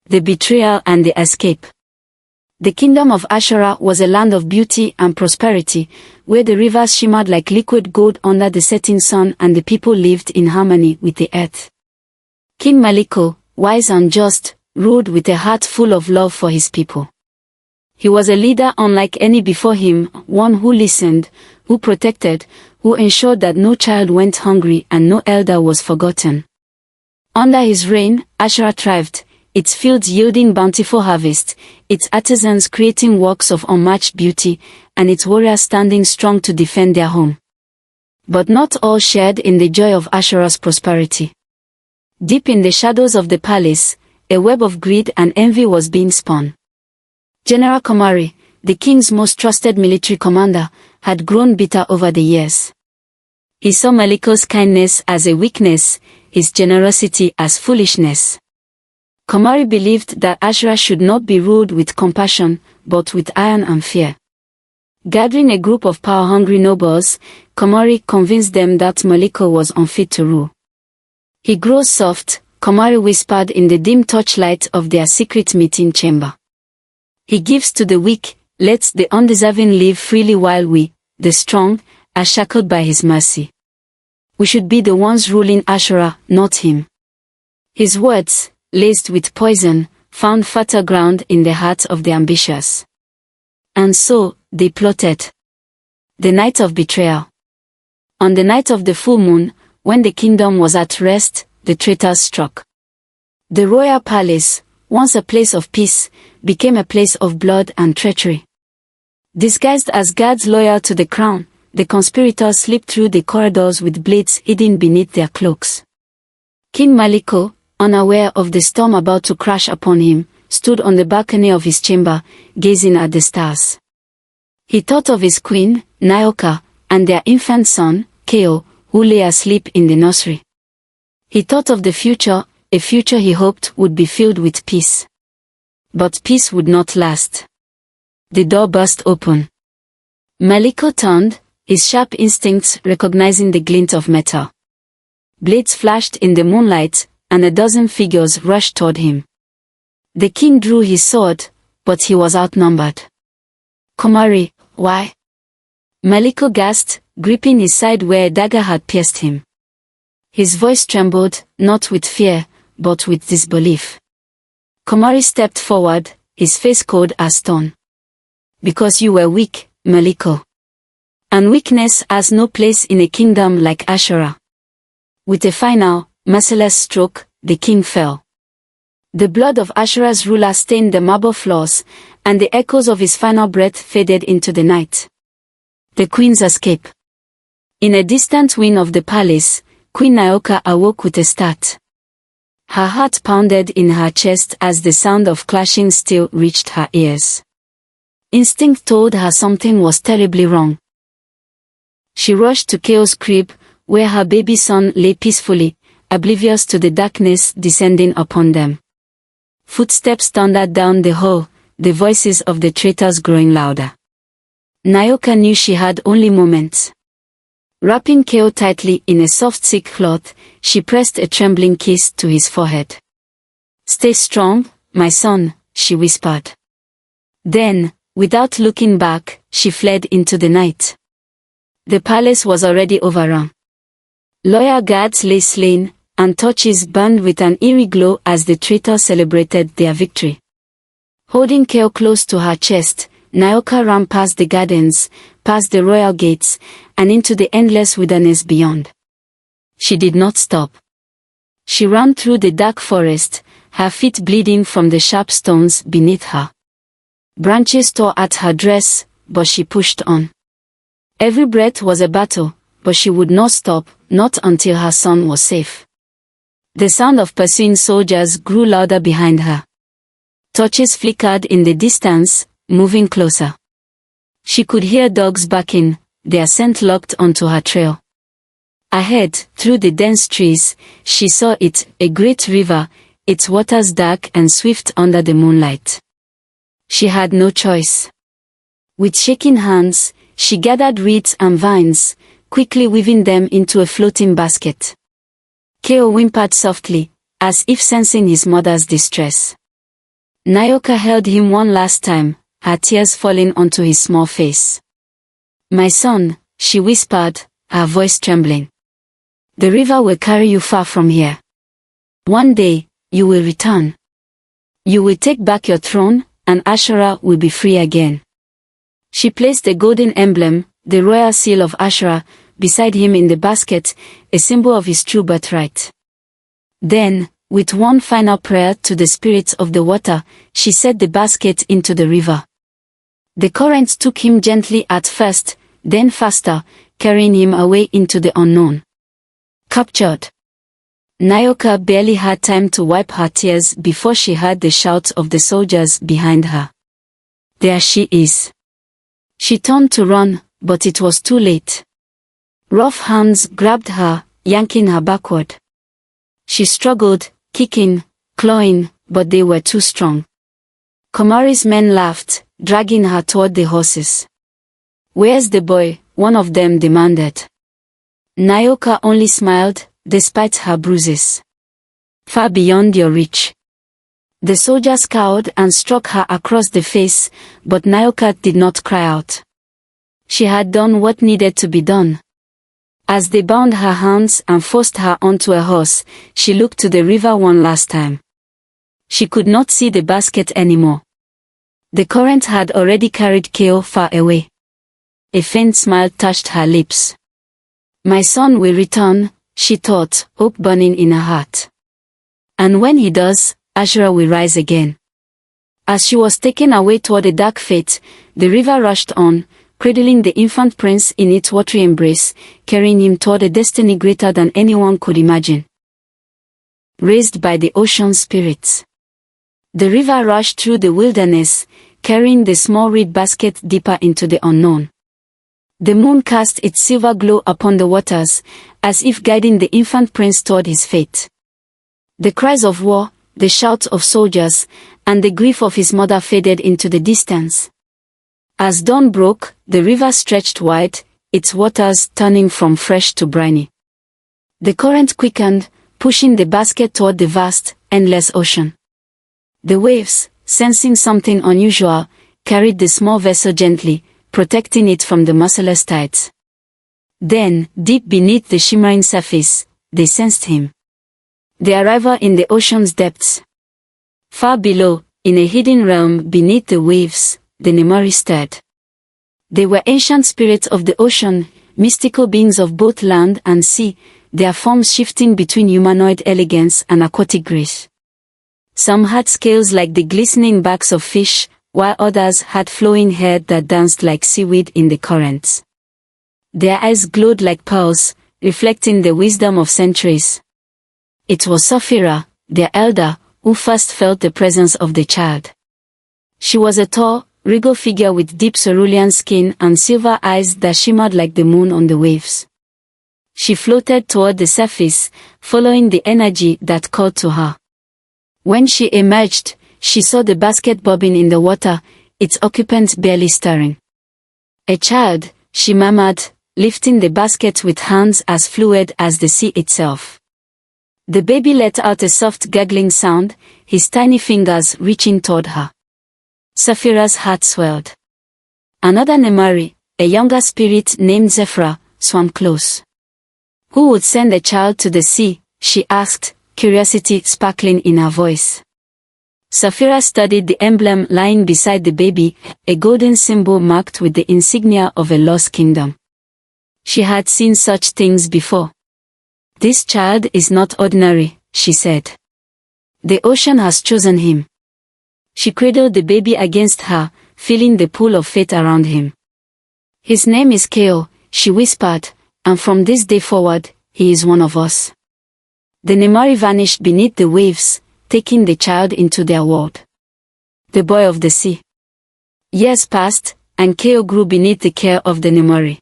The betrayal and the escape. The kingdom of Ashura was a land of beauty and prosperity, where the rivers shimmered like liquid gold under the setting sun and the people lived in harmony with the earth. King Mythical, wise and just, ruled with a heart full of love for his people. He was a leader unlike any before him, one who listened, who protected, who ensured that no child went hungry and no elder was forgotten. Under his reign, Ashura thrived, its fields yielding bountiful harvest, its artisans creating works of unmatched beauty, and its warriors standing strong to defend their home. But not all shared in the joy of Ashura's prosperity. Deep in the shadows of the palace, a web of greed and envy was being spun. General Armari, the king's most trusted military commander, had grown bitter over the years. He saw Mythical's kindness as a weakness, his generosity as foolishness. Armari believed that Ashura should not be ruled with compassion, but with iron and fear. Gathering a group of power-hungry nobles, Armari convinced them that Mythical was unfit to rule. "He grows soft," Armari whispered in the dim torchlight of their secret meeting chamber. "He gives to the weak, lets the undeserving live freely while we, the strong, are shackled by his mercy. We should be the ones ruling Ashura, not him." His words, laced with poison, found fertile ground in the hearts of the ambitious. And so, they plotted. The night of betrayal. On the night of the full moon, when the kingdom was at rest, the traitors struck. The royal palace, once a place of peace, became a place of blood and treachery. Disguised as guards loyal to the crown, the conspirators slipped through the corridors with blades hidden beneath their cloaks. King Mythical, unaware of the storm about to crash upon him, stood on the balcony of his chamber, gazing at the stars. He thought of his queen, Nyoka, and their infant son, Keo, who lay asleep in the nursery. He thought of the future, a future he hoped would be filled with peace. But peace would not last. The door burst open. Mythical turned, his sharp instincts recognizing the glint of metal. Blades flashed in the moonlight, and a dozen figures rushed toward him. The king drew his sword, but he was outnumbered. "Armari, why?" Mythical gasped, gripping his side where a dagger had pierced him. His voice trembled, not with fear, but with disbelief. Armari stepped forward, his face cold as stone. "Because you were weak, Mythical. And weakness has no place in a kingdom like Ashura." With a final, merciless stroke, the king fell. The blood of Ashura's ruler stained the marble floors, and the echoes of his final breath faded into the night. The queen's escape. In a distant wing of the palace, Queen Nyoka awoke with a start. Her heart pounded in her chest as the sound of clashing steel reached her ears. Instinct told her something was terribly wrong. She rushed to Keo's crib, where her baby son lay peacefully, oblivious to the darkness descending upon them. Footsteps thundered down the hall, the voices of the traitors growing louder. Nyoka knew she had only moments. Wrapping Keo tightly in a soft silk cloth, she pressed a trembling kiss to his forehead. "Stay strong, my son," she whispered. Then, without looking back, she fled into the night. The palace was already overrun. Loyal guards lay slain, and torches burned with an eerie glow as the traitors celebrated their victory. Holding Keo close to her chest, Nyoka ran past the gardens, past the royal gates, and into the endless wilderness beyond. She did not stop. She ran through the dark forest, her feet bleeding from the sharp stones beneath her. Branches tore at her dress, but she pushed on. Every breath was a battle, but she would not stop, not until her son was safe. The sound of pursuing soldiers grew louder behind her. Torches flickered in the distance, moving closer. She could hear dogs barking, their scent locked onto her trail. Ahead, through the dense trees, she saw it, a great river, its waters dark and swift under the moonlight. She had no choice. With shaking hands, she gathered reeds and vines, quickly weaving them into a floating basket. Keo whimpered softly, as if sensing his mother's distress. Nyoka held him one last time, her tears falling onto his small face. "My son," she whispered, her voice trembling. "The river will carry you far from here. One day, you will return. You will take back your throne, and Ashura will be free again." She placed the golden emblem, the royal seal of Ashura, beside him in the basket, a symbol of his true birthright. Then, with one final prayer to the spirits of the water, she set the basket into the river. The current took him gently at first, then faster, carrying him away into the unknown. Captured. Nyoka barely had time to wipe her tears before she heard the shouts of the soldiers behind her. "There she is." She turned to run, but it was too late. Rough hands grabbed her, yanking her backward. She struggled, kicking, clawing, but they were too strong. Komari's men laughed, dragging her toward the horses. "Where's the boy?" one of them demanded. Nyoka only smiled, despite her bruises. "Far beyond your reach." The soldier scowled and struck her across the face, but Nyoka did not cry out. She had done what needed to be done. As they bound her hands and forced her onto a horse, she looked to the river one last time. She could not see the basket anymore. The current had already carried Keo far away. A faint smile touched her lips. "My son will return," she thought, hope burning in her heart. "And when he does, Ashura will rise again." As she was taken away toward a dark fate, the river rushed on, cradling the infant prince in its watery embrace, carrying him toward a destiny greater than anyone could imagine. Raised by the ocean spirits. The river rushed through the wilderness, carrying the small reed basket deeper into the unknown. The moon cast its silver glow upon the waters, as if guiding the infant prince toward his fate. The cries of war, the shouts of soldiers, and the grief of his mother faded into the distance. As dawn broke, the river stretched wide, its waters turning from fresh to briny. The current quickened, pushing the basket toward the vast, endless ocean. The waves, sensing something unusual, carried the small vessel gently, protecting it from the merciless tides. Then, deep beneath the shimmering surface, they sensed him. The arrival in the ocean's depths. Far below, in a hidden realm beneath the waves, the Nemari stirred. They were ancient spirits of the ocean, mystical beings of both land and sea, their forms shifting between humanoid elegance and aquatic grace. Some had scales like the glistening backs of fish, while others had flowing hair that danced like seaweed in the currents. Their eyes glowed like pearls, reflecting the wisdom of centuries. It was Saphira, their elder, who first felt the presence of the child. She was a tall, regal figure with deep cerulean skin and silver eyes that shimmered like the moon on the waves. She floated toward the surface, following the energy that called to her. When she emerged, she saw the basket bobbing in the water, its occupant barely stirring. "A child," she murmured, lifting the basket with hands as fluid as the sea itself. The baby let out a soft gurgling sound, his tiny fingers reaching toward her. Saphira's heart swelled. Another Nemari, a younger spirit named Zephyra, swam close. "Who would send a child to the sea?" she asked, curiosity sparkling in her voice. Saphira studied the emblem lying beside the baby, a golden symbol marked with the insignia of a lost kingdom. She had seen such things before. "This child is not ordinary," she said. "The ocean has chosen him." She cradled the baby against her, feeling the pull of fate around him. "His name is Keo," she whispered, "and from this day forward, he is one of us." The Nemari vanished beneath the waves, taking the child into their world. The boy of the sea. Years passed, and Keo grew beneath the care of the Nemari.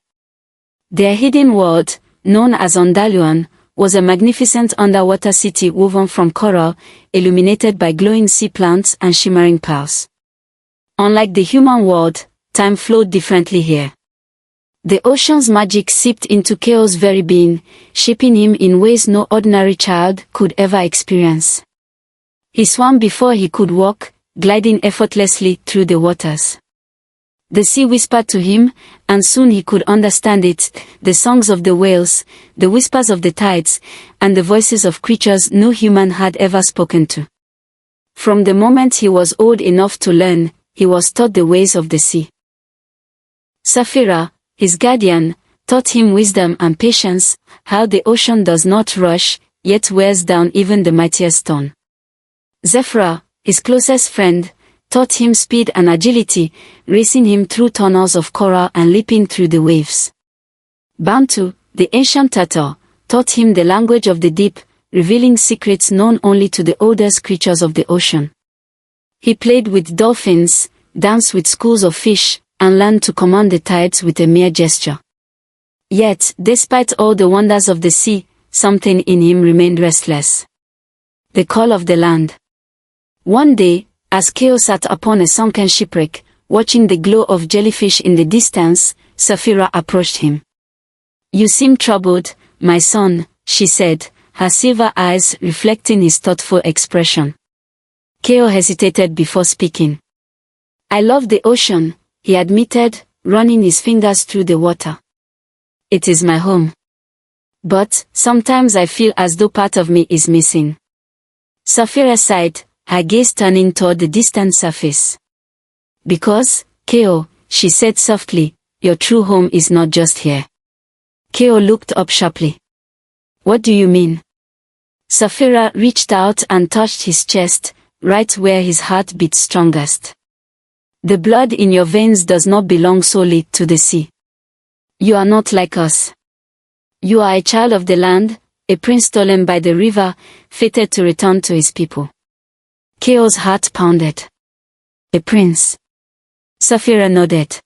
Their hidden world, known as Ondaluan, was a magnificent underwater city woven from coral, illuminated by glowing sea plants and shimmering pearls. Unlike the human world, time flowed differently here. The ocean's magic seeped into Keo's very being, shaping him in ways no ordinary child could ever experience. He swam before he could walk, gliding effortlessly through the waters. The sea whispered to him, and soon he could understand it, the songs of the whales, the whispers of the tides, and the voices of creatures no human had ever spoken to. From the moment he was old enough to learn, he was taught the ways of the sea. Saphira, his guardian, taught him wisdom and patience, how the ocean does not rush, yet wears down even the mightiest stone. Zephyr, his closest friend, taught him speed and agility, racing him through tunnels of coral and leaping through the waves. Bantu, the ancient turtle, taught him the language of the deep, revealing secrets known only to the oldest creatures of the ocean. He played with dolphins, danced with schools of fish, and learned to command the tides with a mere gesture. Yet, despite all the wonders of the sea, something in him remained restless. The call of the land. One day, as Keo sat upon a sunken shipwreck, watching the glow of jellyfish in the distance, Saphira approached him. "You seem troubled, my son," she said, her silver eyes reflecting his thoughtful expression. Keo hesitated before speaking. "I love the ocean," he admitted, running his fingers through the water. "It is my home. But, sometimes I feel as though part of me is missing." Saphira sighed, her gaze turning toward the distant surface. "Because, Keo," she said softly, "your true home is not just here." Keo looked up sharply. "What do you mean?" Saphira reached out and touched his chest, right where his heart beat strongest. "The blood in your veins does not belong solely to the sea. You are not like us. You are a child of the land, a prince stolen by the river, fated to return to his people." Keo's heart pounded. "A prince?" Saphira nodded.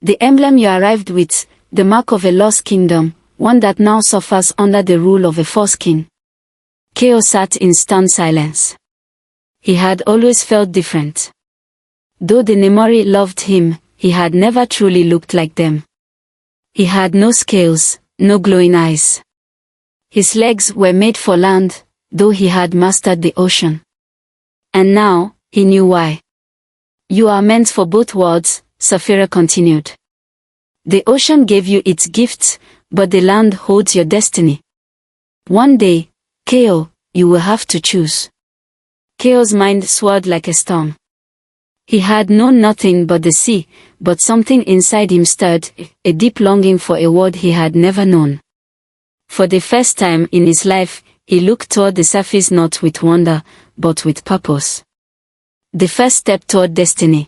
"The emblem you arrived with, the mark of a lost kingdom, one that now suffers under the rule of a false king." Keo sat in stunned silence. He had always felt different. Though the Nemori loved him, he had never truly looked like them. He had no scales, no glowing eyes. His legs were made for land, though he had mastered the ocean. And now, he knew why. "You are meant for both worlds," Saphira continued. "The ocean gave you its gifts, but the land holds your destiny. One day, Keo, you will have to choose." Keo's mind swirled like a storm. He had known nothing but the sea, but something inside him stirred, a deep longing for a world he had never known. For the first time in his life, he looked toward the surface not with wonder, but with purpose. The first step toward destiny.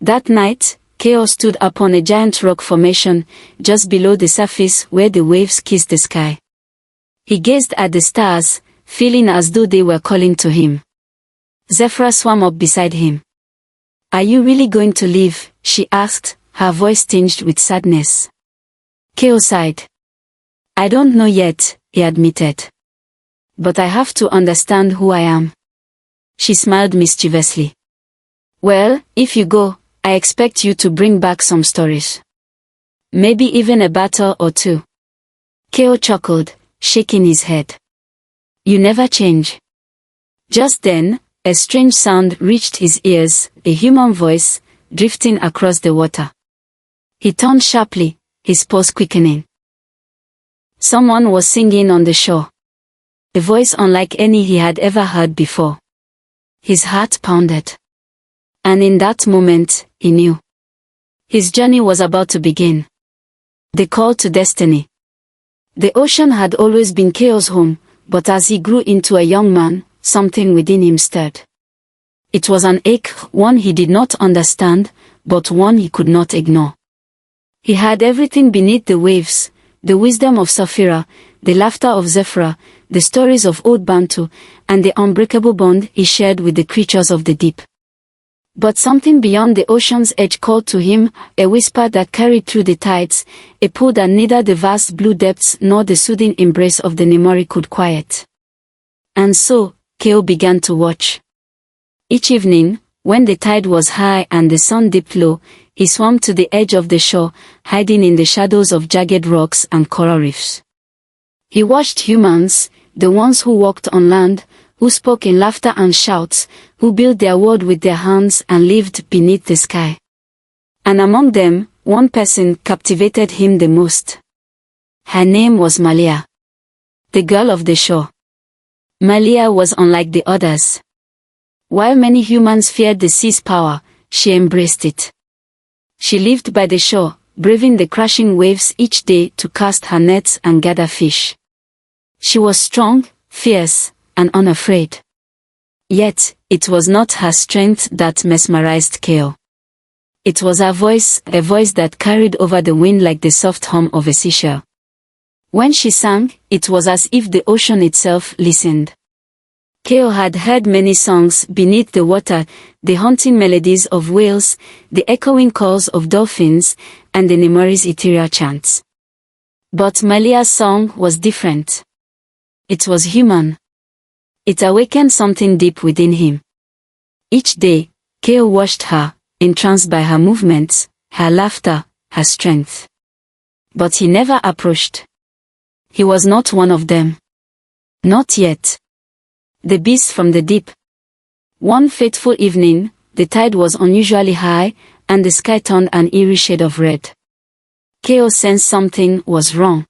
That night, Keo stood upon a giant rock formation, just below the surface where the waves kissed the sky. He gazed at the stars, feeling as though they were calling to him. Zephyr swam up beside him. "Are you really going to leave?" she asked, her voice tinged with sadness. Keo sighed. "I don't know yet," he admitted. "But I have to understand who I am." She smiled mischievously. "Well, if you go, I expect you to bring back some stories. Maybe even a battle or two." Keo chuckled, shaking his head. "You never change." Just then, a strange sound reached his ears, a human voice, drifting across the water. He turned sharply, his pulse quickening. Someone was singing on the shore. A voice unlike any he had ever heard before. His heart pounded. And in that moment, he knew. His journey was about to begin. The call to destiny. The ocean had always been Keo's home, but as he grew into a young man, something within him stirred. It was an ache, one he did not understand, but one he could not ignore. He had everything beneath the waves, the wisdom of Saphira, the laughter of Zephyr, the stories of old Bantu, and the unbreakable bond he shared with the creatures of the deep. But something beyond the ocean's edge called to him, a whisper that carried through the tides, a pull that neither the vast blue depths nor the soothing embrace of the Nemori could quiet. And so, Keo began to watch. Each evening, when the tide was high and the sun dipped low, he swam to the edge of the shore, hiding in the shadows of jagged rocks and coral reefs. He watched humans, the ones who walked on land, who spoke in laughter and shouts, who built their world with their hands and lived beneath the sky. And among them, one person captivated him the most. Her name was Malia, the girl of the shore. Malia was unlike the others. While many humans feared the sea's power, she embraced it. She lived by the shore, braving the crashing waves each day to cast her nets and gather fish. She was strong, fierce, and unafraid. Yet, it was not her strength that mesmerized Keo. It was her voice, a voice that carried over the wind like the soft hum of a seashell. When she sang, it was as if the ocean itself listened. Keo had heard many songs beneath the water, the haunting melodies of whales, the echoing calls of dolphins, and the Nemori's ethereal chants. But Malia's song was different. It was human. It awakened something deep within him. Each day, Keo watched her, entranced by her movements, her laughter, her strength. But he never approached. He was not one of them. Not yet. The beast from the deep. One fateful evening, the tide was unusually high, and the sky turned an eerie shade of red. Keo sensed something was wrong.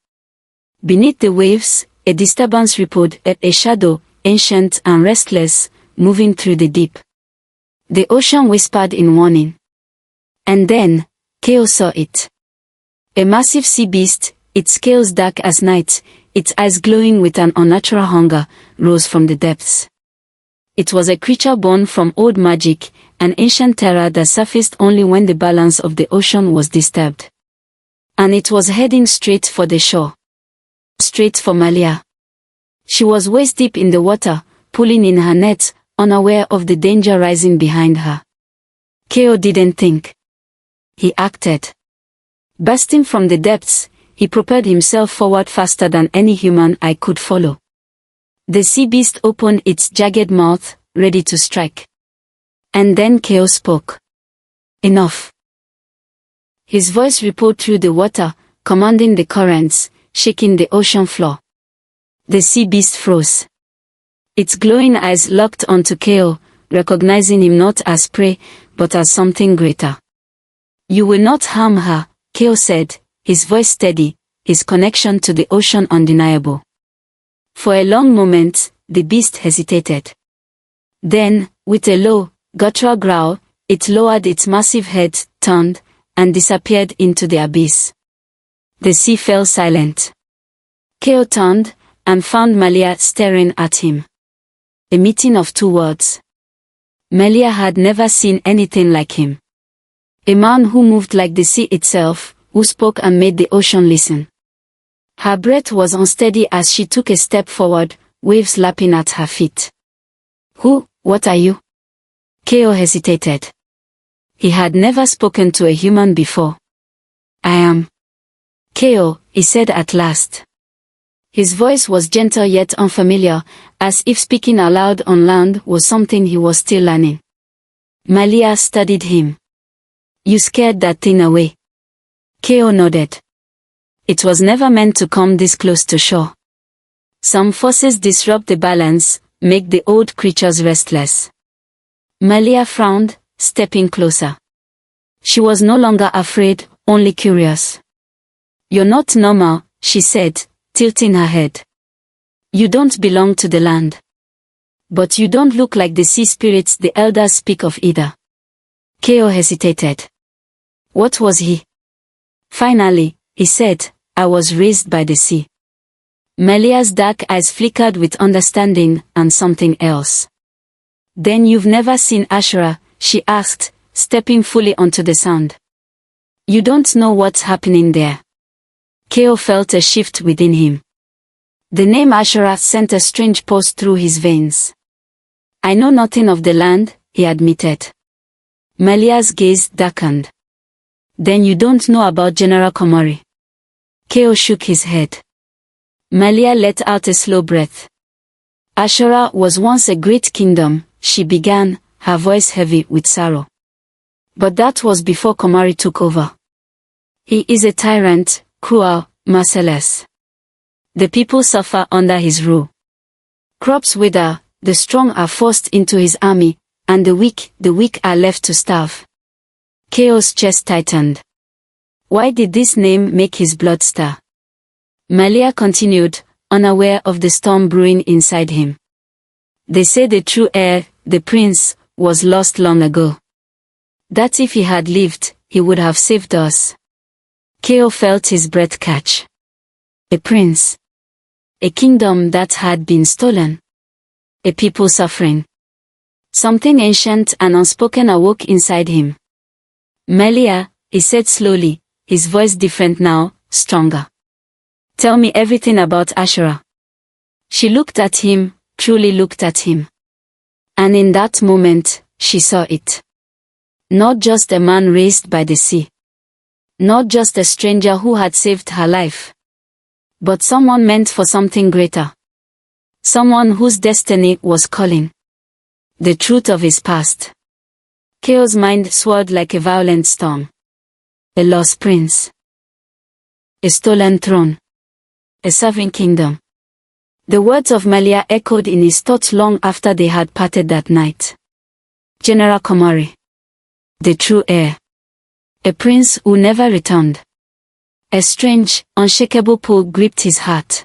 Beneath the waves, a disturbance rippled, a shadow, ancient and restless, moving through the deep. The ocean whispered in warning. And then, Keo saw it. A massive sea beast, its scales dark as night, its eyes glowing with an unnatural hunger, rose from the depths. It was a creature born from old magic, an ancient terror that surfaced only when the balance of the ocean was disturbed. And it was heading straight for the shore. Straight for Malia. She was waist deep in the water, pulling in her net, unaware of the danger rising behind her. Keo didn't think. He acted. Bursting from the depths, he propelled himself forward faster than any human eye could follow. The sea beast opened its jagged mouth, ready to strike. And then Keo spoke. Enough. His voice rippled through the water, commanding the currents, shaking the ocean floor. The sea beast froze. Its glowing eyes locked onto Keo, recognizing him not as prey, but as something greater. You will not harm her, Keo said, his voice steady, his connection to the ocean undeniable. For a long moment, the beast hesitated. Then, with a low, guttural growl, it lowered its massive head, turned, and disappeared into the abyss. The sea fell silent. Keo turned, and found Malia staring at him. A meeting of two worlds. Malia had never seen anything like him. A man who moved like the sea itself, who spoke and made the ocean listen. Her breath was unsteady as she took a step forward, waves lapping at her feet. What are you? Keo hesitated. He had never spoken to a human before. I am Keo, he said at last. His voice was gentle yet unfamiliar, as if speaking aloud on land was something he was still learning. Malia studied him. You scared that thing away. Keo nodded. It was never meant to come this close to shore. Some forces disrupt the balance, make the old creatures restless. Malia frowned, stepping closer. She was no longer afraid, only curious. You're not normal, she said, tilting her head. You don't belong to the land. But you don't look like the sea spirits the elders speak of either. Keo hesitated. What was he? Finally, he said, I was raised by the sea. Malia's dark eyes flickered with understanding and something else. Then you've never seen Ashura, she asked, stepping fully onto the sand. You don't know what's happening there. Keo felt a shift within him. The name Ashura sent a strange pulse through his veins. I know nothing of the land, he admitted. Malia's gaze darkened. Then you don't know about General Komori. Keo shook his head. Malia let out a slow breath. Ashura was once a great kingdom, she began, her voice heavy with sorrow. But that was before Komori took over. He is a tyrant, cruel, merciless. The people suffer under his rule. Crops wither, The strong are forced into his army, and the weak are left to starve. Chaos' chest tightened. Why did this name make his blood stir? Malia continued, unaware of the storm brewing inside him. They say the true heir, the prince, was lost long ago. That if he had lived, he would have saved us. Keo felt his breath catch. A prince. A kingdom that had been stolen. A people suffering. Something ancient and unspoken awoke inside him. Malia, he said slowly, his voice different now, stronger. Tell me everything about Ashura. She looked at him, truly looked at him. And in that moment, she saw it. Not just a man raised by the sea. Not just a stranger who had saved her life. But someone meant for something greater. Someone whose destiny was calling. The truth of his past. Keo's mind swirled like a violent storm. A lost prince. A stolen throne. A serving kingdom. The words of Malia echoed in his thoughts long after they had parted that night. General Komari. The true heir. A prince who never returned. A strange, unshakable pull gripped his heart.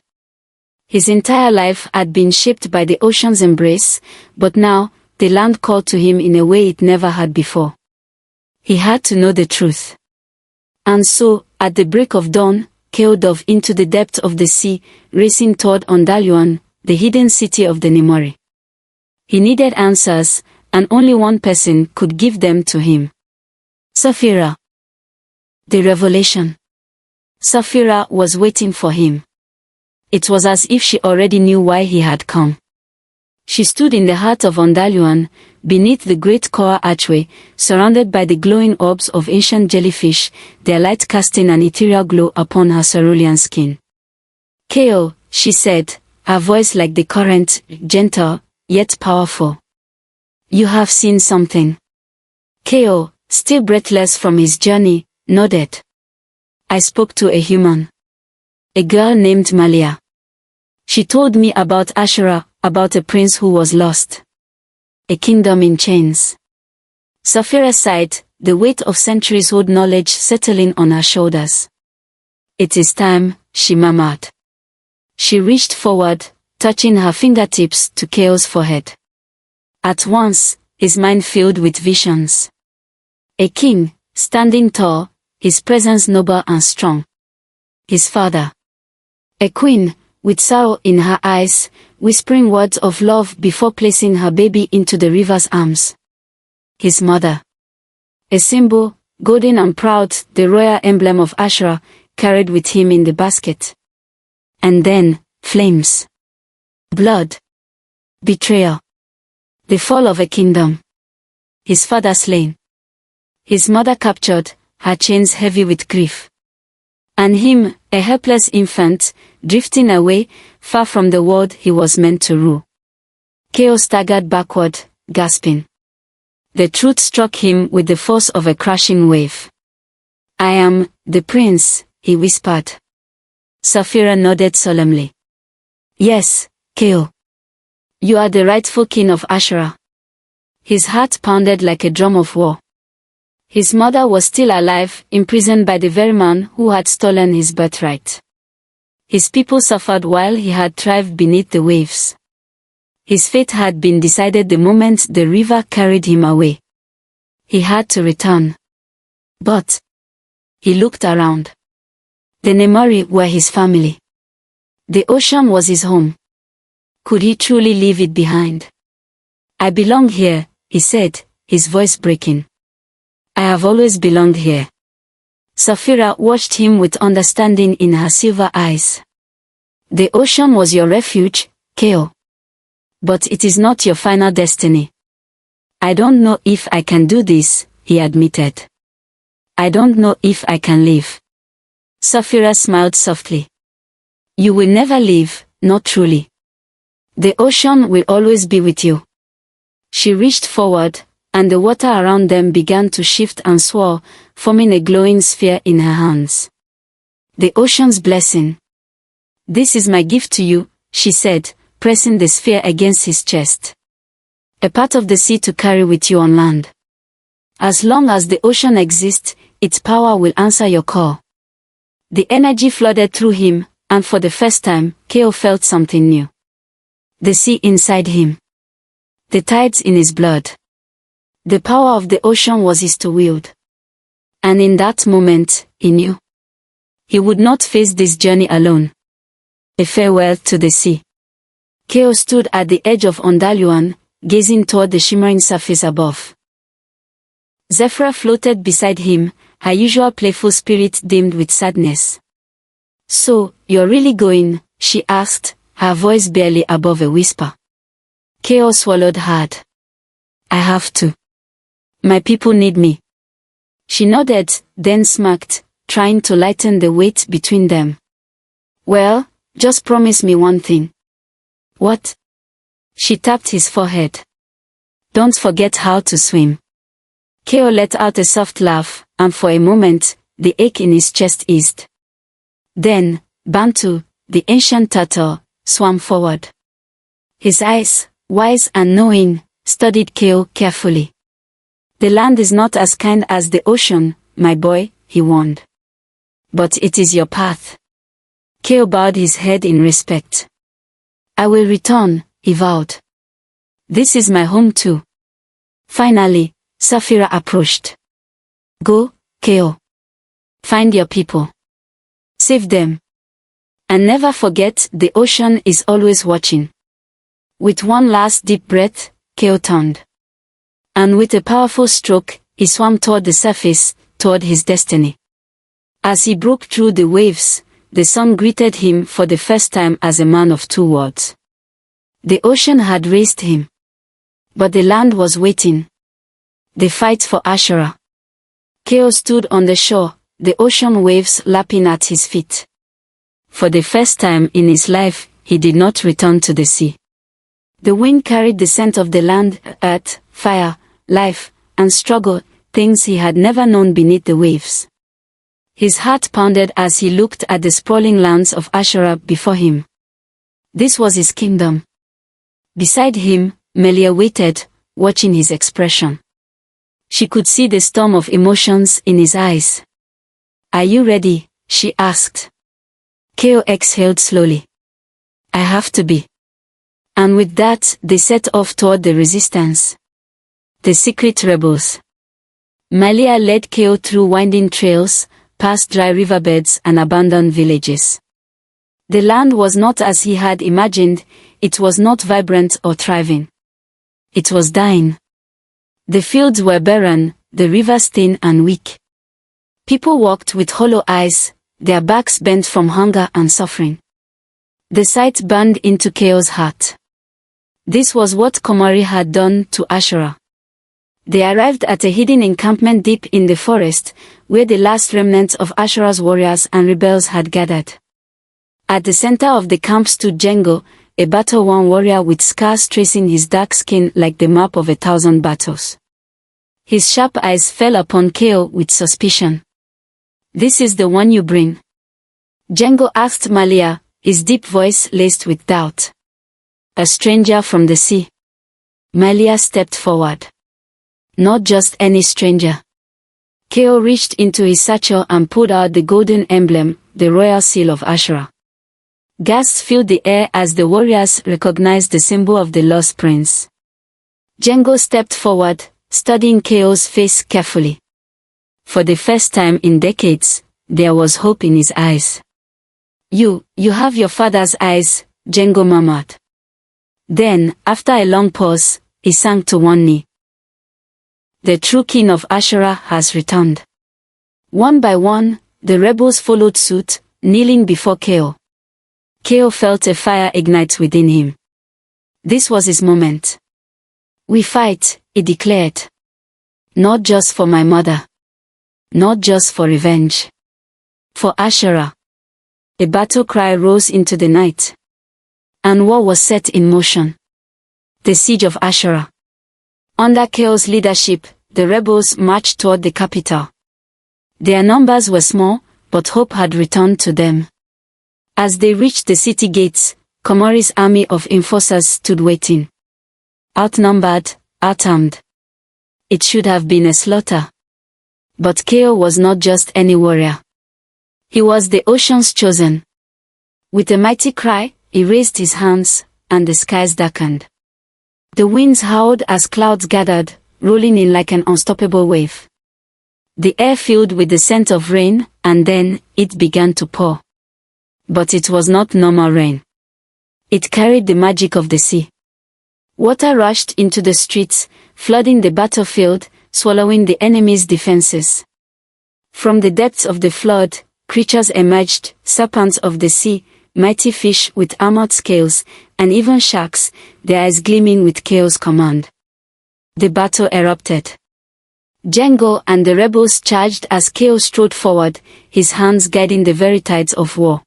His entire life had been shaped by the ocean's embrace, but now, the land called to him in a way it never had before. He had to know the truth. And so, at the break of dawn, Keo dove into the depth of the sea, racing toward Ondaluan, the hidden city of the Nemori. He needed answers, and only one person could give them to him. Saphira. The revelation. Saphira was waiting for him. It was as if she already knew why he had come. She stood in the heart of Ondaluan, beneath the great Koa archway, surrounded by the glowing orbs of ancient jellyfish, their light casting an ethereal glow upon her cerulean skin. Keo, she said, her voice like the current, gentle, yet powerful. You have seen something. Keo, still breathless from his journey, nodded. I spoke to a human. A girl named Malia. She told me about Ashura, about a prince who was lost. A kingdom in chains. Saphira sighed, the weight of centuries-old knowledge settling on her shoulders. It is time, she murmured. She reached forward, touching her fingertips to Keo's forehead. At once, his mind filled with visions. A king, standing tall, his presence noble and strong. His father. A queen, with sorrow in her eyes, whispering words of love before placing her baby into the river's arms. His mother. A symbol, golden and proud, the royal emblem of Ashura, carried with him in the basket. And then, flames. Blood. Betrayal. The fall of a kingdom. His father slain. His mother captured, her chains heavy with grief. And him, a helpless infant, drifting away, far from the world he was meant to rule. Keo staggered backward, gasping. The truth struck him with the force of a crashing wave. I am the prince, he whispered. Saphira nodded solemnly. Yes, Keo. You are the rightful king of Ashura. His heart pounded like a drum of war. His mother was still alive, imprisoned by the very man who had stolen his birthright. His people suffered while he had thrived beneath the waves. His fate had been decided the moment the river carried him away. He had to return. But he looked around. The Nemori were his family. The ocean was his home. Could he truly leave it behind? I belong here, he said, his voice breaking. I have always belonged here. Saphira watched him with understanding in her silver eyes. The ocean was your refuge, Keo. But it is not your final destiny. I don't know if I can do this, he admitted. I don't know if I can leave. Saphira smiled softly. You will never leave, not truly. The ocean will always be with you. She reached forward, and the water around them began to shift and swirl, forming a glowing sphere in her hands. The ocean's blessing. This is my gift to you, she said, pressing the sphere against his chest. A part of the sea to carry with you on land. As long as the ocean exists, its power will answer your call. The energy flooded through him, and for the first time, Keo felt something new. The sea inside him. The tides in his blood. The power of the ocean was his to wield. And in that moment, he knew. He would not face this journey alone. A farewell to the sea. Keo stood at the edge of Ondaluan, gazing toward the shimmering surface above. Zephyra floated beside him, her usual playful spirit dimmed with sadness. "So, you're really going?" she asked, her voice barely above a whisper. Keo swallowed hard. "I have to. My people need me." She nodded, then smirked, trying to lighten the weight between them. "Well, just promise me one thing." "What?" She tapped his forehead. "Don't forget how to swim." Keo let out a soft laugh, and for a moment, the ache in his chest eased. Then, Bantu, the ancient turtle, swam forward. His eyes, wise and knowing, studied Keo carefully. "The land is not as kind as the ocean, my boy," he warned. "But it is your path." Keo bowed his head in respect. "I will return," he vowed. "This is my home too." Finally, Saphira approached. "Go, Keo. Find your people. Save them. And never forget the ocean is always watching." With one last deep breath, Keo turned. And with a powerful stroke, he swam toward the surface, toward his destiny. As he broke through the waves, the sun greeted him for the first time as a man of two worlds. The ocean had raised him. But the land was waiting. The fight for Ashura. Keo stood on the shore, the ocean waves lapping at his feet. For the first time in his life, he did not return to the sea. The wind carried the scent of the land, earth, fire, life, and struggle, things he had never known beneath the waves. His heart pounded as he looked at the sprawling lands of Ashura before him. This was his kingdom. Beside him, Melia waited, watching his expression. She could see the storm of emotions in his eyes. "Are you ready?" she asked. Keo exhaled slowly. "I have to be." And with that, they set off toward the resistance. The secret rebels. Melia led Keo through winding trails, past dry riverbeds and abandoned villages. The land was not as he had imagined, it was not vibrant or thriving. It was dying. The fields were barren, the rivers thin and weak. People walked with hollow eyes, their backs bent from hunger and suffering. The sight burned into Keo's heart. This was what Komari had done to Ashura. They arrived at a hidden encampment deep in the forest, where the last remnants of Ashura's warriors and rebels had gathered. At the center of the camp stood Django, a battle-worn warrior with scars tracing his dark skin like the map of 1,000 battles. His sharp eyes fell upon Keo with suspicion. "This is the one you bring?" Django asked Malia, his deep voice laced with doubt. "A stranger from the sea." Malia stepped forward. "Not just any stranger." Keo reached into his satchel and pulled out the golden emblem, the royal seal of Ashura. Gasps filled the air as the warriors recognized the symbol of the lost prince. Django stepped forward, studying Keo's face carefully. For the first time in decades, there was hope in his eyes. You have your father's eyes," Django murmured. Then, after a long pause, he sank to one knee. "The true king of Ashura has returned." One by one, the rebels followed suit, kneeling before Keo. Keo felt a fire ignite within him. This was his moment. "We fight," he declared. "Not just for my mother. Not just for revenge. For Ashura." A battle cry rose into the night. And war was set in motion. The siege of Ashura. Under Keo's leadership, the rebels marched toward the capital. Their numbers were small, but hope had returned to them. As they reached the city gates, Komori's army of enforcers stood waiting. Outnumbered, outarmed. It should have been a slaughter. But Keo was not just any warrior. He was the ocean's chosen. With a mighty cry, he raised his hands, and the skies darkened. The winds howled as clouds gathered, rolling in like an unstoppable wave. The air filled with the scent of rain, and then, it began to pour. But it was not normal rain. It carried the magic of the sea. Water rushed into the streets, flooding the battlefield, swallowing the enemy's defenses. From the depths of the flood, creatures emerged, serpents of the sea, mighty fish with armored scales, and even sharks, their eyes gleaming with chaos command. The battle erupted. Django and the rebels charged as Chaos strode forward, his hands guiding the very tides of war.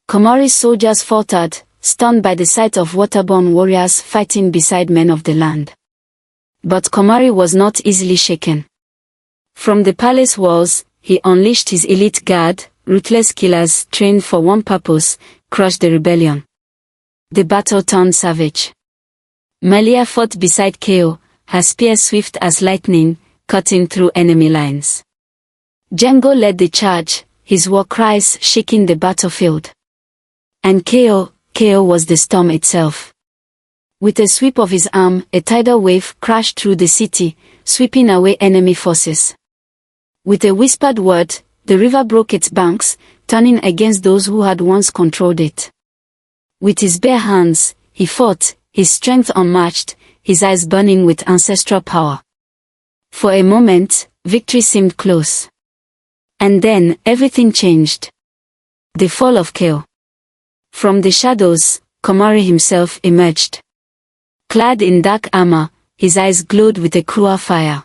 Komori's soldiers faltered, stunned by the sight of waterborne warriors fighting beside men of the land. But Komori was not easily shaken. From the palace walls, he unleashed his elite guard, ruthless killers trained for one purpose: crush the rebellion. The battle turned savage. Malia fought beside Keo, her spear swift as lightning, cutting through enemy lines. Django led the charge, his war cries shaking the battlefield. And Keo was the storm itself. With a sweep of his arm, a tidal wave crashed through the city, sweeping away enemy forces. With a whispered word, the river broke its banks, turning against those who had once controlled it. With his bare hands, he fought, his strength unmatched, his eyes burning with ancestral power. For a moment, victory seemed close. And then, everything changed. The fall of Keo. From the shadows, Komori himself emerged. Clad in dark armor, his eyes glowed with a cruel fire.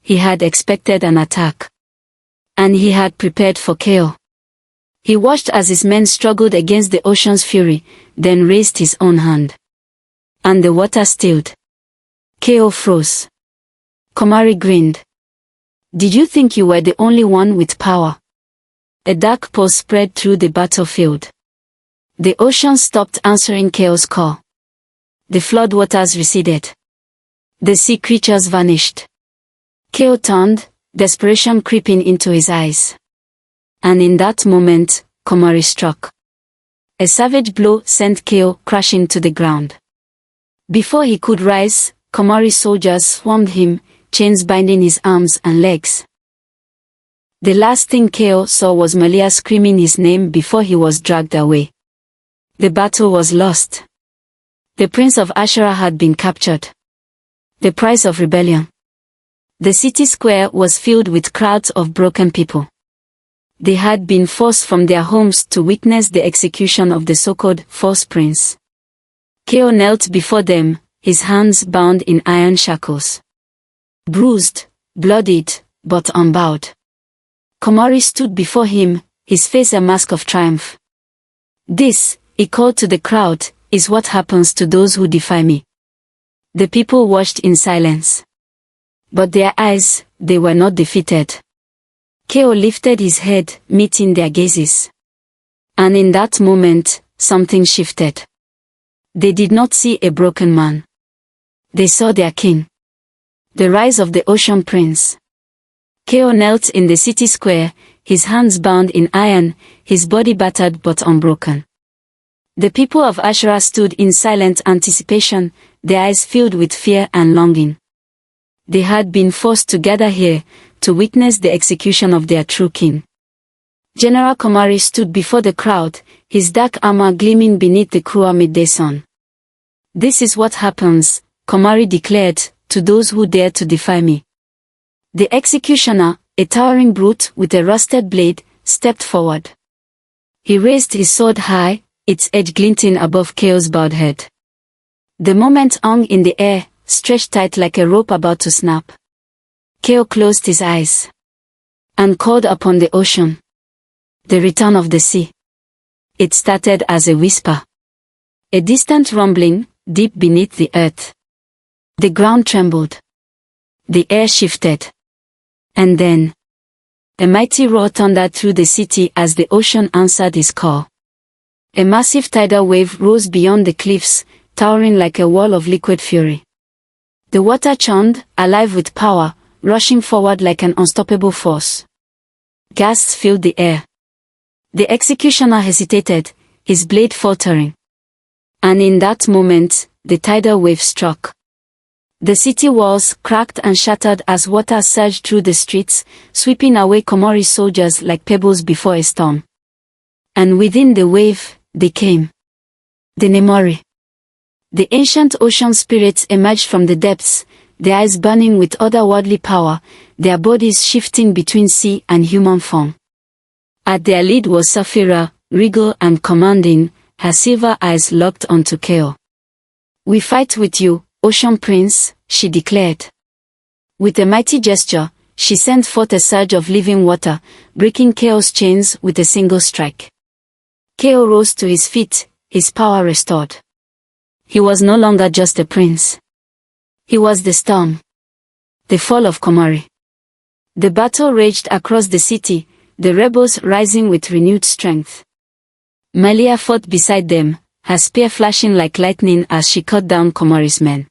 He had expected an attack. And he had prepared for Keo. He watched as his men struggled against the ocean's fury, then raised his own hand. And the water stilled. Keo froze. Komori grinned. Did you think you were the only one with power? A dark pause spread through the battlefield. The ocean stopped answering Keo's call. The floodwaters receded. The sea creatures vanished. Keo turned, desperation creeping into his eyes. And in that moment, Komori struck. A savage blow sent Keo crashing to the ground. Before he could rise, Komori's soldiers swarmed him, chains binding his arms and legs. The last thing Keo saw was Malia screaming his name before he was dragged away. The battle was lost. The Prince of Ashura had been captured. The price of rebellion. The city square was filled with crowds of broken people. They had been forced from their homes to witness the execution of the so-called false prince. Keo knelt before them, his hands bound in iron shackles. Bruised, bloodied, but unbowed. Komori stood before him, his face a mask of triumph. This, he called to the crowd, is what happens to those who defy me. The people watched in silence. But their eyes, they were not defeated. Keo lifted his head, meeting their gazes. And in that moment, something shifted. They did not see a broken man. They saw their king. The rise of the ocean prince. Keo knelt in the city square, his hands bound in iron, his body battered but unbroken. The people of Ashura stood in silent anticipation, their eyes filled with fear and longing. They had been forced to gather here, to witness the execution of their true king. General Komori stood before the crowd, his dark armor gleaming beneath the cruel midday sun. This is what happens, Komori declared, to those who dare to defy me. The executioner, a towering brute with a rusted blade, stepped forward. He raised his sword high, its edge glinting above Keo's bowed head. The moment hung in the air, stretched tight like a rope about to snap. Keo closed his eyes and called upon the ocean. The return of the sea. It started as a whisper. A distant rumbling, deep beneath the earth. The ground trembled. The air shifted. And then, a mighty roar thundered through the city as the ocean answered his call. A massive tidal wave rose beyond the cliffs, towering like a wall of liquid fury. The water churned, alive with power, rushing forward like an unstoppable force. Gasps filled the air. The executioner hesitated, his blade faltering. And in that moment, the tidal wave struck. The city walls cracked and shattered as water surged through the streets, sweeping away Komori's soldiers like pebbles before a storm. And within the wave, they came. The Nemori. The ancient ocean spirits emerged from the depths, their eyes burning with otherworldly power, their bodies shifting between sea and human form. At their lead was Saphira, regal and commanding, her silver eyes locked onto Keo. "We fight with you, Ocean Prince," she declared. With a mighty gesture, she sent forth a surge of living water, breaking Keo's chains with a single strike. Keo rose to his feet, his power restored. He was no longer just a prince. He was the storm. The fall of Komori. The battle raged across the city, the rebels rising with renewed strength. Malia fought beside them, her spear flashing like lightning as she cut down Komori's men.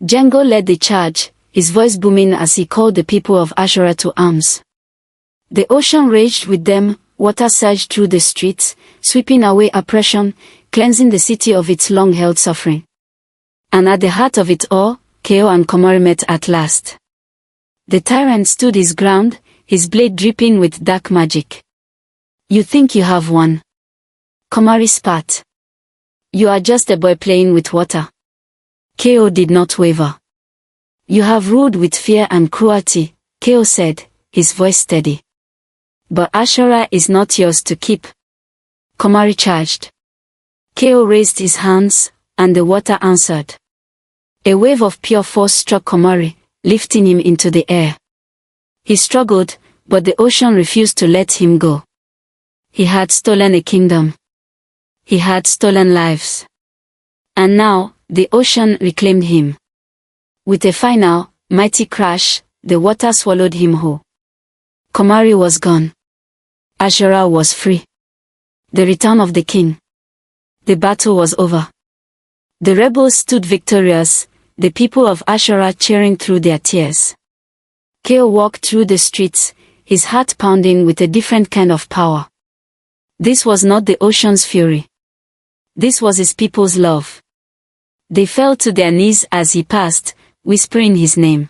Django led the charge, his voice booming as he called the people of Ashura to arms. The ocean raged with them, water surged through the streets, sweeping away oppression, cleansing the city of its long-held suffering. And at the heart of it all, Keo and Komori met at last. The tyrant stood his ground, his blade dripping with dark magic. "You think you have won?" Komori spat. "You are just a boy playing with water." Keo did not waver. "You have ruled with fear and cruelty," Keo said, his voice steady. "But Ashura is not yours to keep." Komori charged. Keo raised his hands, and the water answered. A wave of pure force struck Komori, lifting him into the air. He struggled, but the ocean refused to let him go. He had stolen a kingdom. He had stolen lives. And now, the ocean reclaimed him. With a final, mighty crash, the water swallowed him whole. Komori was gone. Ashura was free. The return of the king. The battle was over. The rebels stood victorious, the people of Ashura cheering through their tears. Keo walked through the streets, his heart pounding with a different kind of power. This was not the ocean's fury. This was his people's love. They fell to their knees as he passed, whispering his name.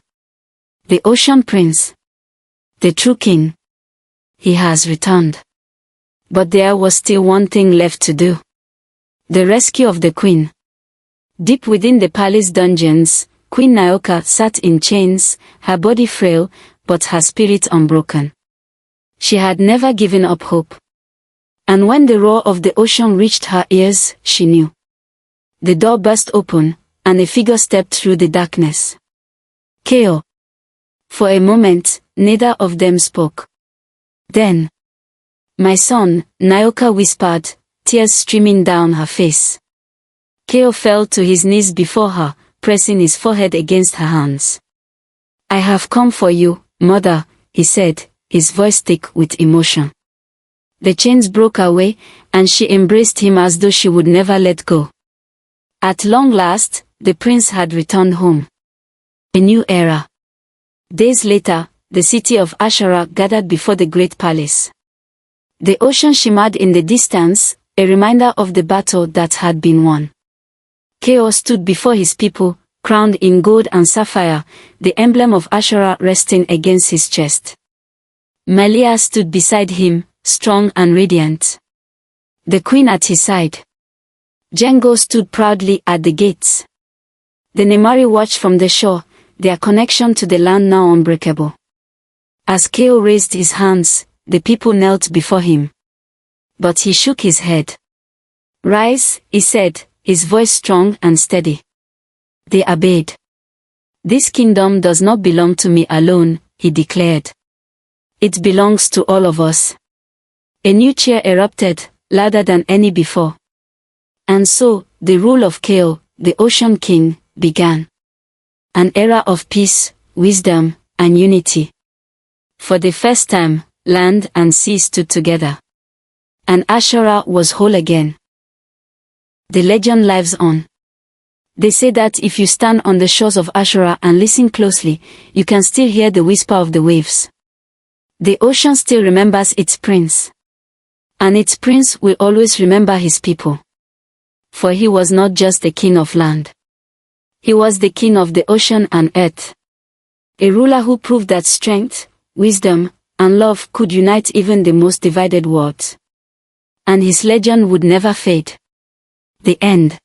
The Ocean Prince. The true king. He has returned. But there was still one thing left to do. The rescue of the queen. Deep within the palace dungeons, Queen Naoka sat in chains, her body frail, but her spirit unbroken. She had never given up hope. And when the roar of the ocean reached her ears, she knew. The door burst open, and a figure stepped through the darkness. Keo. For a moment, neither of them spoke. Then, "My son," Naoka whispered, tears streaming down her face. Keo fell to his knees before her, pressing his forehead against her hands. "I have come for you, mother," he said, his voice thick with emotion. The chains broke away, and she embraced him as though she would never let go. At long last, the prince had returned home. A new era. Days later, the city of Ashura gathered before the great palace. The ocean shimmered in the distance, a reminder of the battle that had been won. Keo stood before his people, crowned in gold and sapphire, the emblem of Ashura resting against his chest. Malia stood beside him, strong and radiant. The queen at his side. Django stood proudly at the gates. The Nemori watched from the shore, their connection to the land now unbreakable. As Keo raised his hands, the people knelt before him. But he shook his head. "Rise," he said, his voice strong and steady. They obeyed. "This kingdom does not belong to me alone," he declared. "It belongs to all of us." A new cheer erupted, louder than any before. And so, the rule of Keo, the Ocean King, began. An era of peace, wisdom, and unity. For the first time, land and sea stood together. and Ashura was whole again. The legend lives on. They say that if you stand on the shores of Ashura and listen closely, you can still hear the whisper of the waves. The ocean still remembers its prince. And its prince will always remember his people. For he was not just the king of land. He was the king of the ocean and earth. A ruler who proved that strength, wisdom, and love could unite even the most divided worlds. And his legend would never fade. The end.